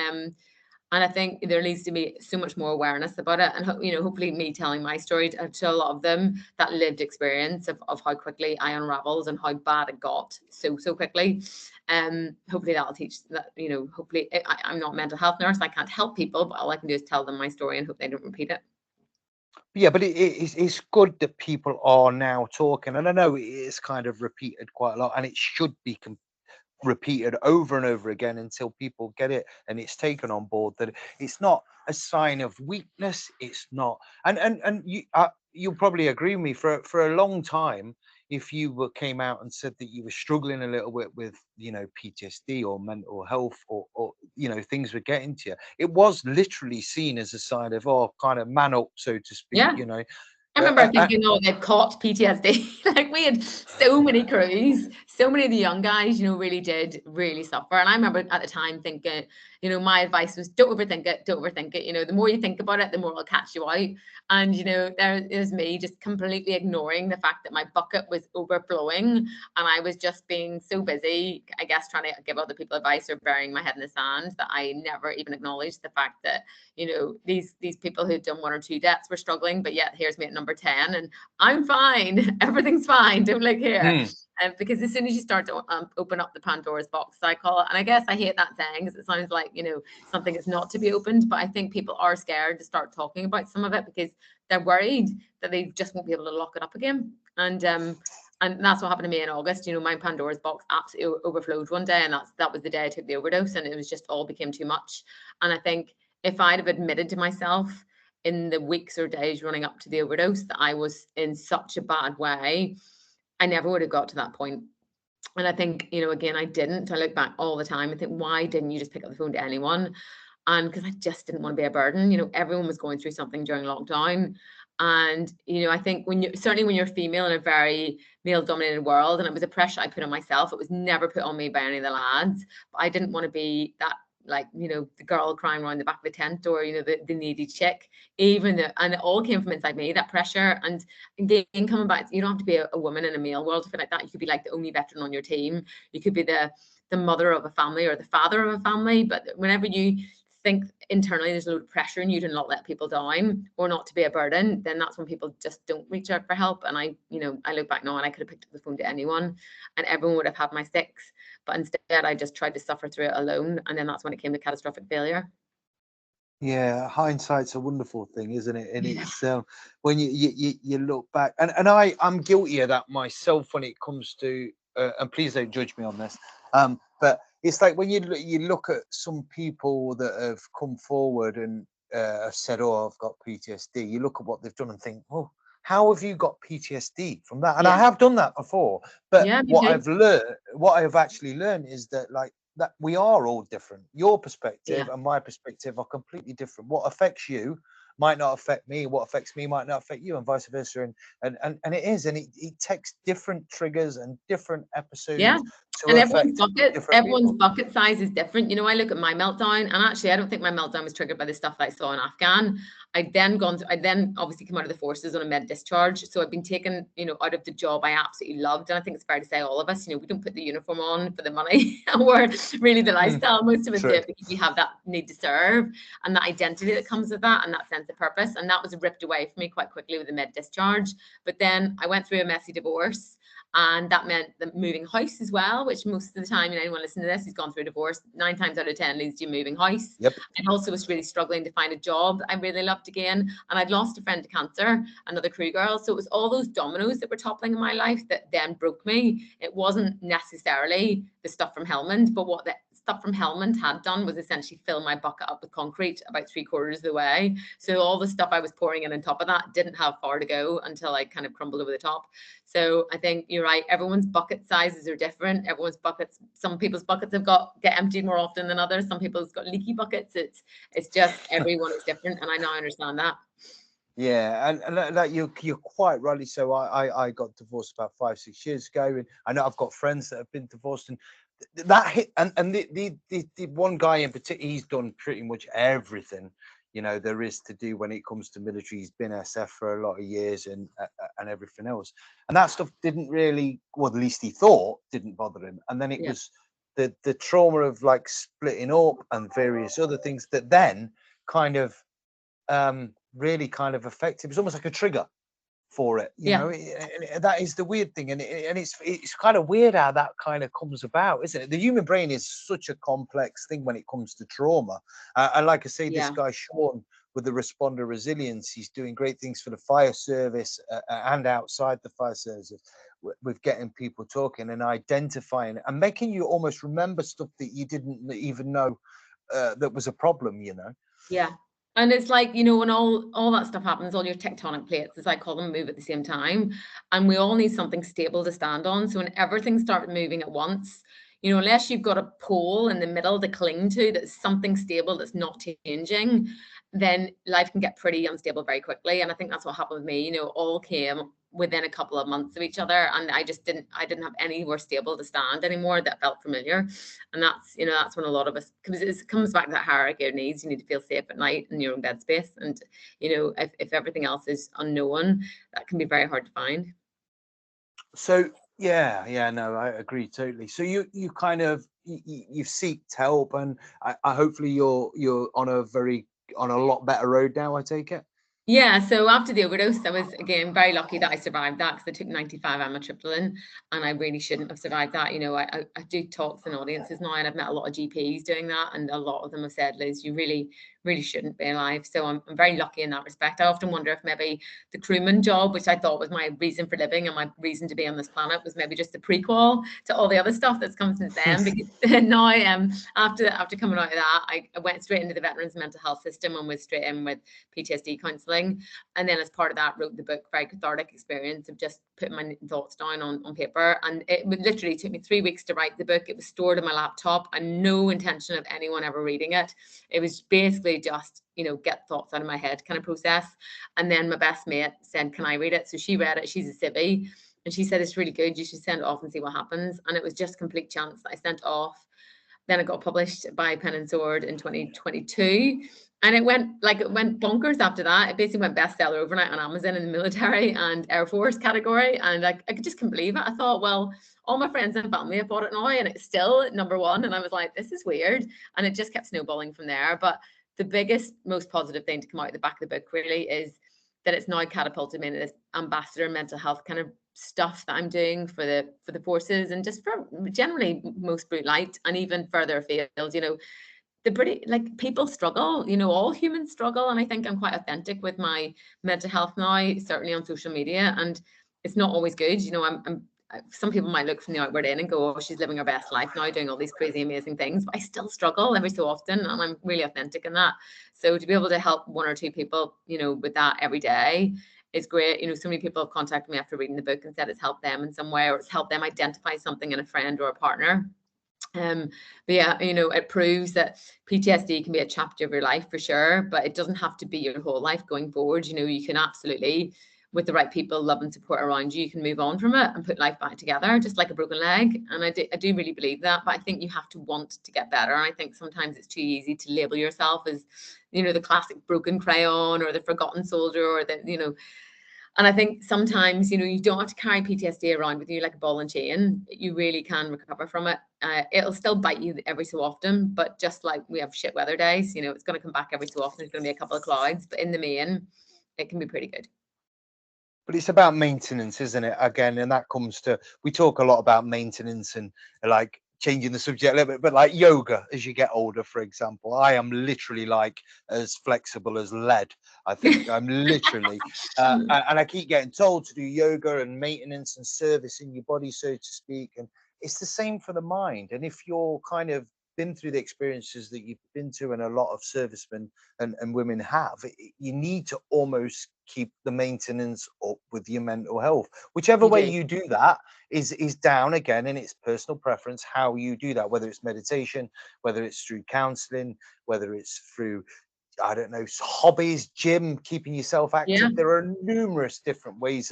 And I think there needs to be so much more awareness about it. And, hopefully me telling my story to a lot of them, that lived experience of how quickly I unraveled and how bad it got so quickly. Hopefully that'll teach that, hopefully I'm not a mental health nurse. I can't help people, but all I can do is tell them my story and hope they don't repeat it. Yeah, but it's good that people are now talking. And I know it's kind of repeated quite a lot, and it should be repeated over and over again until people get it and it's taken on board that it's not a sign of weakness. It's not, and you'll probably agree with me, for a long time, if you came out and said that you were struggling a little bit with PTSD or mental health, or things were getting to you, it was literally seen as a sign of, kind of man up, so to speak. I remember thinking, they've caught PTSD. Like, we had so many crews, so many of the young guys, really did really suffer. And I remember at the time thinking, my advice was, don't overthink it. The more you think about it, the more it'll catch you out. And, there is me just completely ignoring the fact that my bucket was overflowing. And I was just being so busy, I guess, trying to give other people advice or burying my head in the sand, that I never even acknowledged the fact that, these people who'd done 1 or 2 deaths were struggling, but yet here's me at number 10 and I'm fine. Everything's fine. Don't look here. Because as soon as you start to open up the Pandora's box, I call it, and I guess I hate that saying because it sounds like, something is not to be opened, but I think people are scared to start talking about some of it because they're worried that they just won't be able to lock it up again. And that's what happened to me in August. My Pandora's box absolutely overflowed one day, and that was the day I took the overdose, and it was just all became too much. And I think if I'd have admitted to myself in the weeks or days running up to the overdose that I was in such a bad way, I never would have got to that point. And I think, again, I didn't. I look back all the time and think, why didn't you just pick up the phone to anyone? And because I just didn't want to be a burden. Everyone was going through something during lockdown. And, I think certainly when you're female in a very male dominated world, and it was a pressure I put on myself, it was never put on me by any of the lads, but I didn't want to be that, like, the girl crying around the back of the tent, or, the needy chick, and it all came from inside me, that pressure. And again, coming back, you don't have to be a woman in a male world to feel like that. You could be like the only veteran on your team. You could be the mother of a family or the father of a family. But whenever you think internally there's a load of pressure on you to not let people down or not to be a burden, then that's when people just don't reach out for help. And I look back now and I could have picked up the phone to anyone and everyone would have had my six. But instead, I just tried to suffer through it alone. And then that's when it came to catastrophic failure. Yeah, hindsight's a wonderful thing, isn't it? And it's when you look back, and I'm guilty of that myself when it comes to, and please don't judge me on this, but it's like when you look at some people that have come forward and have said, "Oh, I've got PTSD." You look at what they've done and think, "Oh, how have you got PTSD from that?" And I Yeah. have done that before, but Yeah, me what too. I have actually learned is that like that we are all different. Your perspective Yeah. and my perspective are completely different. What affects you might not affect me. What affects me might not affect you, and vice versa. And it is, and it takes different triggers and different Yeah. episodes to And affect different everyone's people. bucket size is different. You know, I look at my meltdown, and actually, I don't think my meltdown was triggered by the stuff that I saw in Afghan. I then obviously come out of the forces on a med discharge. So I've been taken, you know, out of the job I absolutely loved. And I think it's fair to say all of us, you know, we don't put the uniform on for the money or really the Mm, lifestyle. Most of us do true. it because we have that need to serve and that identity that comes with that and that sense of purpose. And that was ripped away from me quite quickly with the med discharge. But then I went through a messy divorce. And that meant the moving house as well, which most of the time, you know, anyone listening to this who's gone through a divorce, 9 times out of 10 leads to you moving house. Yep. And also was really struggling to find a job I really loved again. And I'd lost a friend to cancer, another crew girl. So it was all those dominoes that were toppling in my life that then broke me. It wasn't necessarily the stuff from Helmand, but what the stuff from Helmand had done was essentially fill my bucket up with concrete about 3/4 of the way. So all the stuff I was pouring in on top of that didn't have far to go until I kind of crumbled over the top. So I think you're right. Everyone's bucket sizes are different. Everyone's buckets, some people's buckets get emptied more often than others. Some people's got leaky buckets. It's just everyone is different. And I now understand that. Yeah, and like you're quite rightly so. I got divorced about 5-6 years ago, and I know I've got friends that have been divorced, and that hit. And the one guy in particular, he's done pretty much everything, you know, there is to do when it comes to military. He's been SF for a lot of years and everything else, and that stuff didn't really, well, at least he thought, didn't bother him. And then it Yeah. was the trauma of like splitting up and various other things that then kind of really kind of effective. It's almost like a trigger for it, you Yeah. know. That is the weird thing, and it's kind of weird how that kind of comes about, isn't it? The human brain is such a complex thing when it comes to trauma, and like I say, this Yeah. guy Sean with the responder resilience, he's doing great things for the fire service and outside the fire service with getting people talking and identifying and making you almost remember stuff that you didn't even know that was a problem, you know. Yeah. And it's like, you know, when all that stuff happens, all your tectonic plates, as I call them, move at the same time. And we all need something stable to stand on. So when everything starts moving at once, you know, unless you've got a pole in the middle to cling to, that's something stable, that's not changing, then life can get pretty unstable very quickly. And I think that's what happened with me. You know, all came within a couple of months of each other, and I didn't have anywhere stable to stand anymore that felt familiar. And that's, you know, that's when a lot of us, because it comes back to that hierarchy of needs. You need to feel safe at night in your own bed space, and you know, if everything else is unknown, that can be very hard to find. So yeah, no, I agree totally. So you kind of you've seeked help, and I hopefully you're on a lot better road now, I take it. Yeah, so after the overdose, I was again very lucky that I survived that, because I took 95 amitriptyline, and I really shouldn't have survived that. You know, I do talks in audiences now, and I've met a lot of GPs doing that, and a lot of them have said, Liz, you really shouldn't be alive. So I'm very lucky in that respect. I often wonder if maybe the crewman job, which I thought was my reason for living and my reason to be on this planet, was maybe just a prequel to all the other stuff that's come since then. Because now, after coming out of that, I went straight into the veterans mental health system and was straight in with PTSD counselling. And then as part of that, wrote the book, very cathartic experience of just putting my thoughts down on paper. And it literally took me 3 weeks to write the book. It was stored on my laptop, and no intention of anyone ever reading it. It was basically just, you know, get thoughts out of my head kind of process. And then my best mate said, can I read it? So she read it. She's a civvy, and she said, it's really good, you should send it off and see what happens. And it was just complete chance that I sent off. Then it got published by Pen and Sword in 2022. And it went bonkers after that. It basically went bestseller overnight on Amazon in the military and Air Force category. And I just couldn't believe it. I thought, well, all my friends and family have bought it now, and it's still at #1. And I was like, this is weird. And it just kept snowballing from there. But the biggest, most positive thing to come out of the back of the book really is that it's now catapulted me into this ambassador mental health kind of stuff that I'm doing for the forces, and just for generally most blue light, and even further afield. You know, like people struggle, you know, all humans struggle. And I think I'm quite authentic with my mental health now, certainly on social media, and it's not always good. You know, I'm some people might look from the outward in and go, oh, she's living her best life now, doing all these crazy, amazing things. But I still struggle every so often, and I'm really authentic in that. So to be able to help one or two people, you know, with that every day is great. You know, so many people have contacted me after reading the book and said it's helped them in some way, or it's helped them identify something in a friend or a partner. But yeah, you know, it proves that PTSD can be a chapter of your life for sure, but it doesn't have to be your whole life going forward. You know, you can absolutely, with the right people, love and support around you, you can move on from it and put life back together, just like a broken leg. And I do really believe that, but I think you have to want to get better. And I think sometimes it's too easy to label yourself as, you know, the classic broken crayon or the forgotten soldier or the, you know. And I think sometimes, you know, you don't have to carry PTSD around with you like a ball and chain. You really can recover from it. It'll still bite you every so often, but just like we have shit weather days, you know, it's going to come back every so often. There's going to be a couple of clouds, but in the main, it can be pretty good. But it's about maintenance, isn't it? Again, and that comes to, we talk a lot about maintenance and like changing the subject a little bit, but like yoga as you get older, for example, I am literally like as flexible as lead. I think I'm literally, and I keep getting told to do yoga and maintenance and service in your body, so to speak. And it's the same for the mind. And if you're kind of been through the experiences that you've been to, and a lot of servicemen and women have, you need to almost keep the maintenance up with your mental health. Whichever way you do that is down again, and it's personal preference how you do that, whether it's meditation, whether it's through counseling, whether it's through, I don't know, hobbies, gym, keeping yourself active. Yeah. There are numerous different ways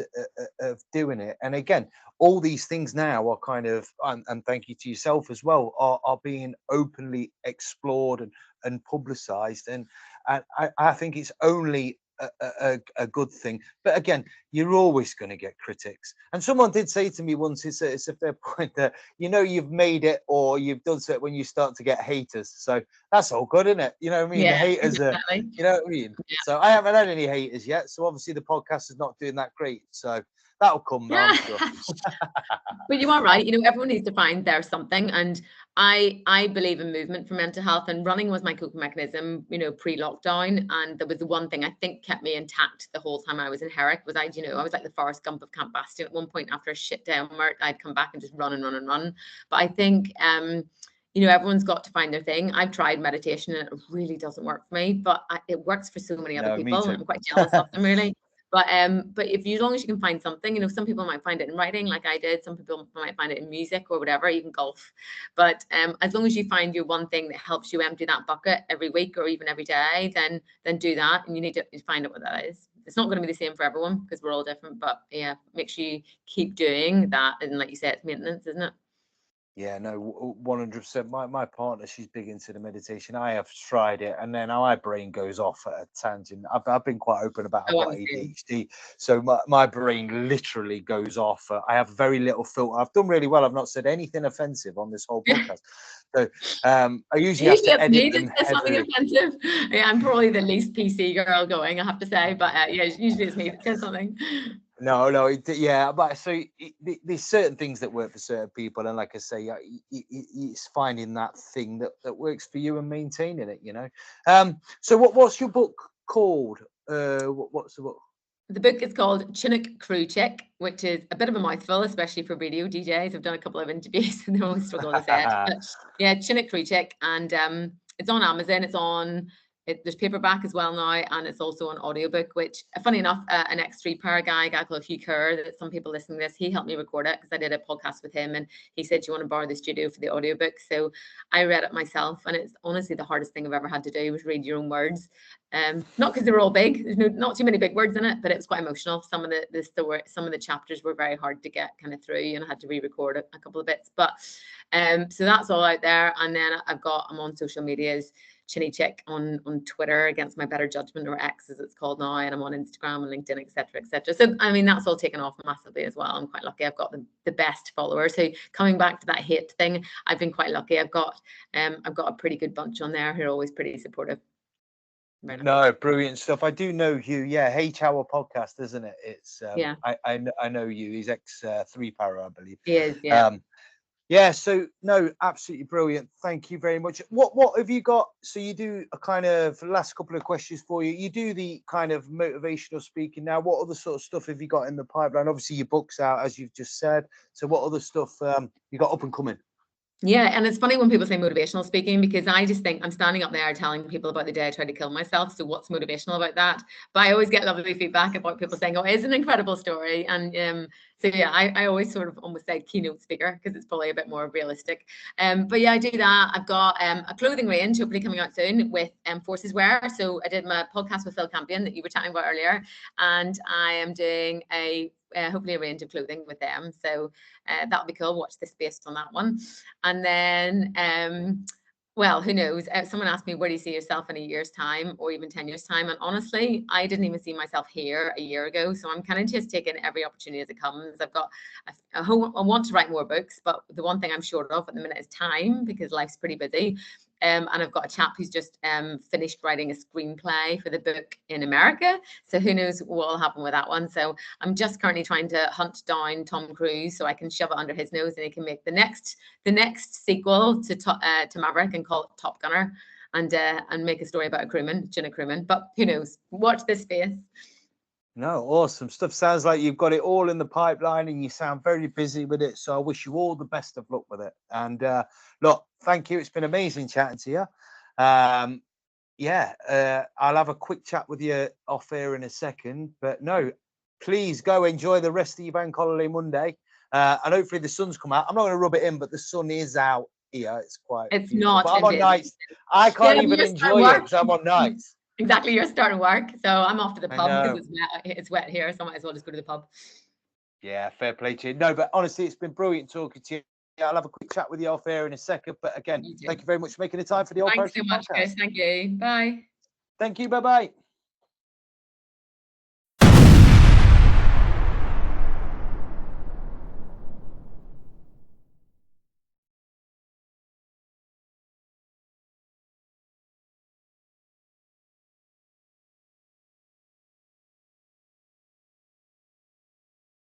of doing it. And again, all these things now are kind of, and thank you to yourself as well, are being openly explored and publicized. And I think it's only a good thing. But again, you're always going to get critics. And someone did say to me once, it's a fair point, that you know you've made it or you've done so when you start to get haters. So that's all good, isn't it? You know what I mean? Yeah, The haters exactly. you know what I mean? Yeah. So I haven't had any haters yet. So obviously the podcast is not doing that great. So that'll come now, I'm sure. But you are right. You know, everyone needs to find their something. And I believe in movement for mental health, and running was my coping mechanism, you know, pre-lockdown. And there was the one thing I think kept me intact the whole time I was in Herrick was I was like the Forrest Gump of Camp Bastion. At one point after a shit day on work, I'd come back and just run and run and run. But I think, you know, everyone's got to find their thing. I've tried meditation and it really doesn't work for me, but it works for so many other people. I'm quite jealous of them, really. But if you, as long as you can find something, you know, some people might find it in writing like I did. Some people might find it in music or whatever, even golf. But as long as you find your one thing that helps you empty that bucket every week or even every day, then do that. And you need to find out what that is. It's not going to be the same for everyone because we're all different. But yeah, make sure you keep doing that. And like you said, it's maintenance, isn't it? Yeah, no, 100%. My partner, she's big into the meditation. I have tried it, and then my brain goes off at a tangent. I've been quite open about I've got ADHD, so my brain literally goes off. I have very little filter. I've done really well. I've not said anything offensive on this whole podcast. So I usually have to edit them heavily. Offensive. Yeah, I'm probably the least PC girl going, I have to say. But yeah, usually it's me that says something. No, yeah, but so there's certain things that work for certain people, and like I say, it's finding that thing that works for you and maintaining it, you know. So what's your book called? What's the book? The book is called Chinook Crew Chick, which is a bit of a mouthful, especially for radio DJs. I've done a couple of interviews and they always struggle to say it. But yeah, Chinook Crew Chick, and it's on Amazon. There's paperback as well now, and it's also an audiobook, which, funny enough, an ex-3 para guy called Hugh Kerr, that some people listening to this, he helped me record it because I did a podcast with him, and he said, do you want to borrow the studio for the audiobook? So I read it myself, and it's honestly the hardest thing I've ever had to do was read your own words. Not because they were all big, there's not too many big words in it, but it was quite emotional. Some of the chapters were very hard to get kind of through, and I had to re-record a couple of bits. But so that's all out there. And then I'm on social medias, Chinny Chick on Twitter against my better judgment, or X as it's called now, and I'm on Instagram and LinkedIn, etc. So I mean, that's all taken off massively as well. I'm quite lucky. I've got the best followers. So coming back to that hate thing, I've been quite lucky. I've got a pretty good bunch on there who are always pretty supportive. No, brilliant stuff. I do know Hugh. Yeah, H Hour podcast, isn't it? It's yeah. I know you. He's ex 3 para, I believe. He is, yeah. Yeah, so no, absolutely brilliant. Thank you very much. What have you got? So you do a kind of last couple of questions for you. You do the kind of motivational speaking now. What other sort of stuff have you got in the pipeline? Obviously, your book's out, as you've just said. So what other stuff you got up and coming? Yeah, and it's funny when people say motivational speaking, because I just think I'm standing up there telling people about the day I tried to kill myself. So what's motivational about that? But I always get lovely feedback about people saying, "Oh, it's an incredible story." And so yeah, I always sort of almost say keynote speaker, because it's probably a bit more realistic. But yeah, I do that. I've got a clothing range hopefully coming out soon with Forces Wear. So I did my podcast with Phil Campion that you were chatting about earlier, and I am doing a hopefully a range of clothing with them. So that'll be cool. Watch this space on that one. And then, well, who knows? Someone asked me, where do you see yourself in a year's time or even 10 years time? And honestly, I didn't even see myself here a year ago. So I'm kind of just taking every opportunity as it comes. I've got, I want to write more books, but the one thing I'm short of at the minute is time, because life's pretty busy. And I've got a chap who's just finished writing a screenplay for the book in America. So who knows what will happen with that one. So I'm just currently trying to hunt down Tom Cruise so I can shove it under his nose and he can make the next sequel to Maverick and call it Top Gunner, and make a story about a crewman, Chinook crewman. But who knows? Watch this space. No, awesome stuff. Sounds like you've got it all in the pipeline and you sound very busy with it. So I wish you all the best of luck with it. And look, thank you. It's been amazing chatting to you. Yeah, I'll have a quick chat with you off air in a second. But no, please go enjoy the rest of your bank holiday Monday. And hopefully the sun's come out. I'm not going to rub it in, but the sun is out here. It's quite It's beautiful. not. But I'm on nights. I can't even enjoy it because I'm on nights. Exactly, you're starting work, so I'm off to the I pub know. because it's wet here, so I might as well just go to the pub. Yeah, fair play to you. No, but honestly, it's been brilliant talking to you. Yeah, I'll have a quick chat with you off air in a second. But again, thank you very much for making the time for the Old Thanks so Paratrooper much, podcast. Chris. Thank you. Bye. Thank you. Bye-bye.